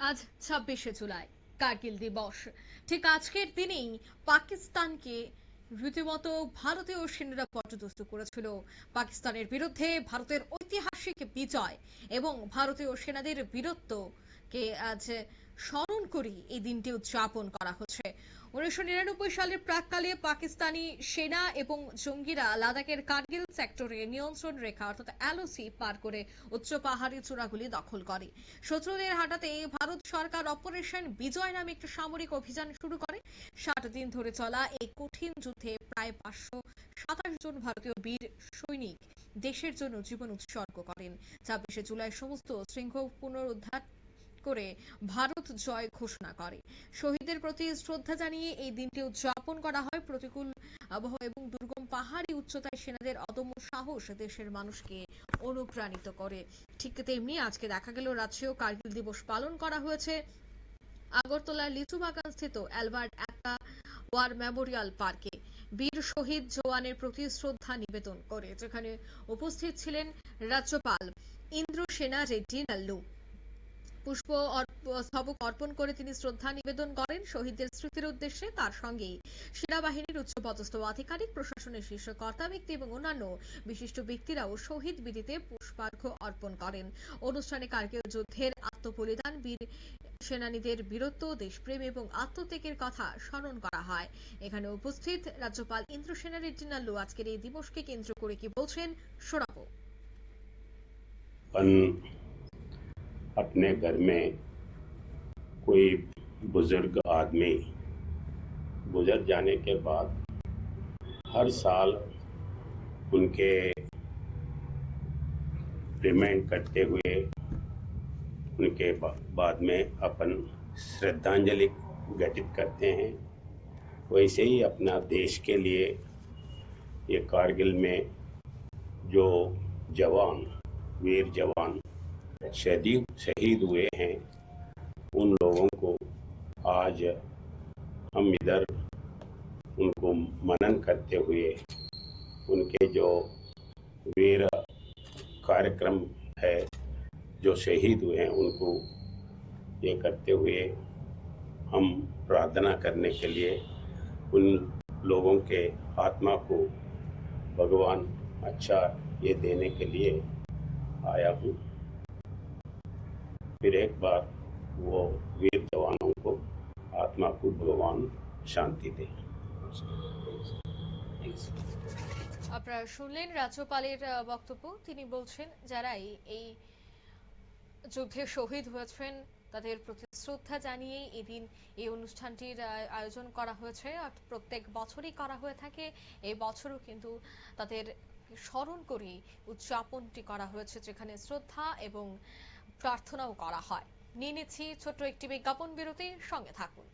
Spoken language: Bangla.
আজ 26শে জুলাই কার্গিল দিবস। ঠিক আজকের দিনেই পাকিস্তানকে রীতিমতো ভারতীয় সেনারা পর্যদস্ত করেছিল। পাকিস্তানের বিরুদ্ধে ভারতের ঐতিহাসিক বিজয় এবং ভারতীয় সেনাদের বীরত্বকে আজ স্মরণ করে এই দিনটি উদযাপন করা হচ্ছে। 1999 সালের প্রাক্কালে পাকিস্তানি সেনা এবং জঙ্গিরা লাদাখের কার্গিল সেক্টরে নিয়ন্ত্রণ রেখা অর্থাৎ এলওসি পার করে উচ্চ পাহাড়ি চূড়াগুলি দখল করে। শত্রুদের হাঁটাতে ভারত সরকার অপারেশন বিজয় নামে একটি সামরিক অভিযান শুরু করে। 60 দিন ধরে চলা এই কঠিন যুদ্ধে প্রায় 527 জন ভারতীয় বীর সৈনিক দেশের জন্য জীবন উৎসর্গ করেন। 26শে জুলাই সমস্ত শৃঙ্খল পুনরুদ্ধার করে ভারত জয় ঘোষণা করে। শহীদদের প্রতি শ্রদ্ধা জানিয়ে এই দিনটি উদযাপন করা হয়। প্রতিকূল আবহাওয়া এবং দুর্গম পাহাড়ি উচ্চতায় সেনাদের অদম্য সাহস দেশের মানুষকে অনুপ্রাণিত করে। ঠিক তেমনি আজকে দেখা গেল রাজ্যেও কার্গিল দিবস পালন করা হয়েছে। আগরতলার লিচুবাগান স্থিত অ্যালবার্ট একটা ওয়ার মেমোরিয়াল পার্কে বীর শহীদ জওয়ানের প্রতি শ্রদ্ধা নিবেদন করে, যেখানে উপস্থিত ছিলেন রাজ্যপাল ইন্দ্রসেনা রেড্ডি নাল্লু। পুষ্পস্তবক অর্পণ করে তিনি শ্রদ্ধা নিবেদন করেন শহীদদের স্মৃতির উদ্দেশ্যে। তার সঙ্গে সেনাবাহিনীর উচ্চপদস্থ আধিকারিক, প্রশাসনের শীর্ষ কর্তা ব্যক্তি এবং অন্যান্য বিশিষ্ট ব্যক্তিরাও শহীদ বেদিতে পুষ্পার্ঘ্য অর্পণ করেন। অনুষ্ঠানে কার্গিল যুদ্ধের আত্মবলিদান, বীর সেনানীদের বীরত্ব, দেশপ্রেম এবং আত্মত্যাগের কথা স্মরণ করা হয়। এখানে উপস্থিত রাজ্যপাল ইন্দ্রসেনা রেড্ডি নাল্লু আজকের এই দিবসকে কেন্দ্র করে কি বলছেন শোনাবো। अपने घर में कोई बुजुर्ग आदमी गुजर जाने के बाद हर साल उनके रिमाइंड करते हुए उनके बाद में अपन श्रद्धांजलि घटित करते हैं। वैसे ही अपना देश के लिए ये कारगिल में जो जवान, वीर जवान शहीद हुए हैं, उन लोगों को आज हम इधर उनको मनन करते हुए उनके जो वीर कार्यक्रम है, जो शहीद हुए हैं, उनको ये करते हुए हम प्रार्थना करने के लिए उन लोगों के आत्मा को भगवान अच्छा ये देने के लिए आया हूँ। फिर एक बार वो वीर जवानों को आत्मा को भगवान शांति दे। আপনারা শুনলেন রাজ্যপালের বক্তব্য। তিনি বলছেন যারা এই যুদ্ধে শহীদ হয়েছেন তাদের প্রতি শ্রদ্ধা জানিয়ে এদিন এই অনুষ্ঠানটির আয়োজন করা হয়েছে। প্রত্যেক বছরই করা হয়ে থাকে, এই বছরও কিন্তু তাদের স্মরণ করে উদযাপনটি করা হয়েছে, যেখানে শ্রদ্ধা এবং প্রার্থনাও করা হয়। নিয়ে নিচ্ছি ছোট্ট একটি বিজ্ঞাপন বিরতি, সঙ্গে থাকুন।